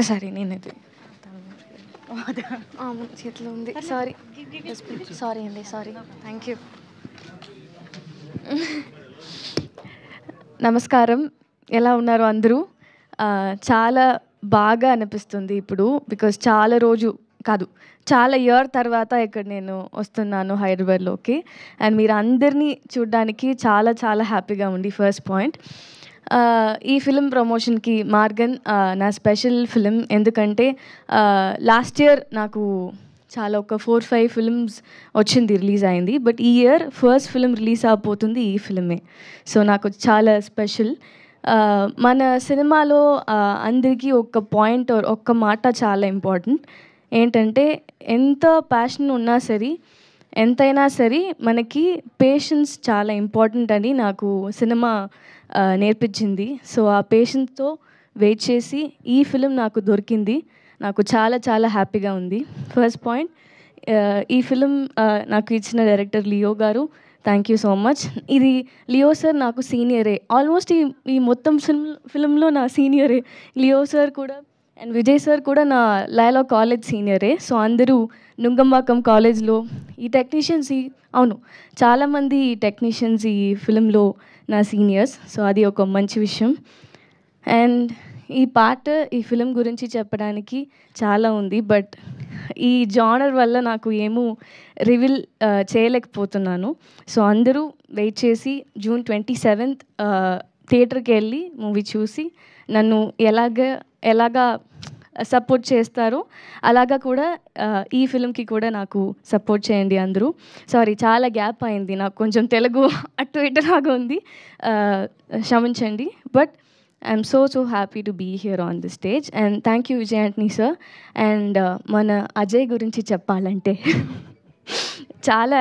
ఒక్కసారి నేనైతే చేతిలో ఉంది. సారీ సారీ అండి, సారీ. Thank you. నమస్కారం, ఎలా ఉన్నారు అందరూ? చాలా బాగా అనిపిస్తుంది ఇప్పుడు, బికాజ్ చాలా ఇయర్ తర్వాత ఇక్కడ నేను వస్తున్నాను హైదరాబాద్లోకి. అండ్ మీరు అందరినీ చూడడానికి చాలా చాలా హ్యాపీగా ఉంది. ఫస్ట్ పాయింట్, ఈ ఫిలిం ప్రమోషన్కి మార్గన్ నా స్పెషల్ ఫిలిం. ఎందుకంటే లాస్ట్ ఇయర్ నాకు చాలా ఒక 4-5 ఫిల్మ్స్ వచ్చింది, రిలీజ్ అయింది. బట్ ఈ ఇయర్ ఫస్ట్ ఫిలిం రిలీజ్ అయిపోతుంది ఈ ఫిలిమే. సో నాకు చాలా స్పెషల్. మన సినిమాలో అందరికీ ఒక పాయింట్ ఒక్క మాట చాలా ఇంపార్టెంట్. ఏంటంటే ఎంత ప్యాషన్ ఉన్నా సరే, ఎంతైనా సరే మనకి పేషెన్స్ చాలా ఇంపార్టెంట్ అని నాకు సినిమా నేర్పించింది. సో ఆ పేషెన్స్తో వెయిట్ చేసి ఈ ఫిలిం నాకు దొరికింది. నాకు చాలా చాలా హ్యాపీగా ఉంది. ఫస్ట్ పాయింట్, ఈ ఫిలిం నాకు ఇచ్చిన డైరెక్టర్ లియో గారు, థ్యాంక్ యూ సో మచ్. ఇది లియో సార్ నాకు సీనియరే, ఆల్మోస్ట్ ఈ మొత్తం ఫిలింలో నా సీనియరే. లియో సార్ కూడా అండ్ విజయ్ సార్ కూడా నా లయలా కాలేజ్ సీనియరే. సో అందరూ నుంగంబాకం కాలేజ్లో ఈ టెక్నీషియన్స్, అవును చాలామంది ఈ టెక్నీషియన్స్ ఈ ఫిలింలో నా సీనియర్స్. సో అది ఒక మంచి విషయం. అండ్ ఈ ఫిలిం గురించి చెప్పడానికి చాలా ఉంది, బట్ ఈ జానర్ వల్ల నాకు ఏమూ రివీల్ చేయలేకపోతున్నాను. సో అందరూ వెయిట్ చేసి June 27th థియేటర్కి వెళ్ళి మూవీ చూసి నన్ను ఎలాగా సపోర్ట్ చేస్తారో అలాగా కూడా ఈ ఫిలింకి కూడా నాకు సపోర్ట్ చేయండి అందరూ. సారీ, చాలా గ్యాప్ అయింది, నాకు కొంచెం తెలుగు అటు ఇటులాగా ఉంది, క్షమించండి. But I'm so happy to be here on the stage. And thank you Vijay Antony sir. And మన అజయ్ గురించి చెప్పాలంటే చాలా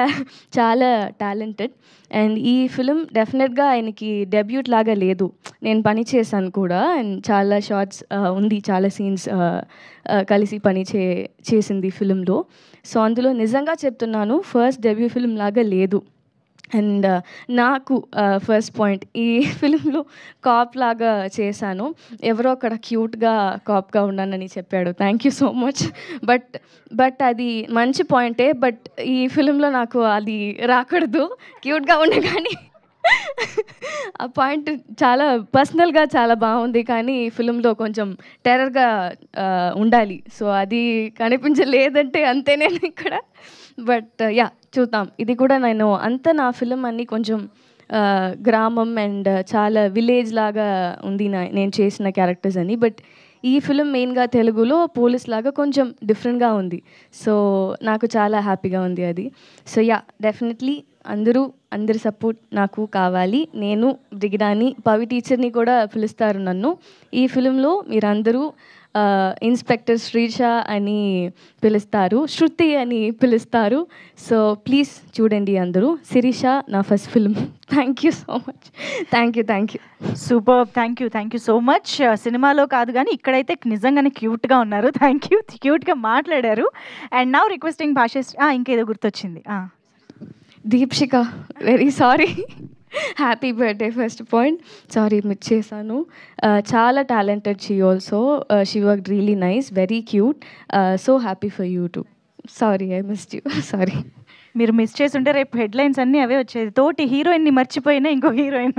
చాలా టాలెంటెడ్. అండ్ ఈ ఫిలిం డెఫినెట్గా ఆయనకి డెబ్యూట్ లాగా లేదు, నేను పని చేశాను కూడా. అండ్ చాలా షార్ట్స్ ఉంది, చాలా సీన్స్ కలిసి చేసింది ఫిలింలో. సో అందులో నిజంగా చెప్తున్నాను, ఫస్ట్ డెబ్యూ ఫిలిం లాగా లేదు. అండ్ నాకు ఫస్ట్ పాయింట్, ఈ ఫిలింలో కాప్ లాగా చేశాను. ఎవరో అక్కడ క్యూట్గా కాప్గా ఉన్నానని చెప్పాడు, thank you so much. But అది మంచి పాయింటే, బట్ ఈ ఫిలింలో నాకు అది రాకూడదు, క్యూట్గా ఉండే. కానీ ఆ పాయింట్ చాలా పర్సనల్గా చాలా బాగుంది, కానీ ఈ ఫిలింలో కొంచెం టెర్రర్గా ఉండాలి. సో అది కనిపించలేదంటే అంతే నేను ఇక్కడ. బట్ చూద్దాం. ఇది కూడా నా ఫిలిం అన్నీ కొంచెం గ్రామం అండ్ చాలా విలేజ్ లాగా ఉంది నేను చేసిన క్యారెక్టర్స్ అని. బట్ ఈ ఫిలిం మెయిన్గా తెలుగులో పోలీస్ లాగా కొంచెం డిఫరెంట్గా ఉంది. సో నాకు చాలా హ్యాపీగా ఉంది అది. సో డెఫినెట్లీ అందరి సపోర్ట్ నాకు కావాలి. నేను బ్రిగిడాని, పవి టీచర్ని కూడా పిలుస్తారు నన్ను. ఈ ఫిలింలో మీరందరూ ఇన్స్పెక్టర్ శ్రీష అని పిలుస్తారు, శృతి అని పిలుస్తారు. సో ప్లీజ్ చూడండి అందరూ. శిరీష నా first film. Thank you so much. Thank you. Super, thank you so much. సినిమాలో కాదు కానీ ఇక్కడైతే నిజంగానే క్యూట్గా ఉన్నారు. థ్యాంక్ యూ, క్యూట్గా మాట్లాడారు. అండ్ నౌ రిక్వెస్టింగ్ భాష, ఇంకేదో గుర్తొచ్చింది. Deepshika, very sorry. Happy birthday first point. Sorry miss చేశాను. చాలా talented she also. She work really nice, very cute. So happy for you to. Sorry I missed you. Sorry. మీరు miss చేసి ఉంటే రేపు headlines అన్నీ అవే వచ్చేది, తోటి హీరోయిన్ని మర్చిపోయినా ఇంకో హీరోయిన్.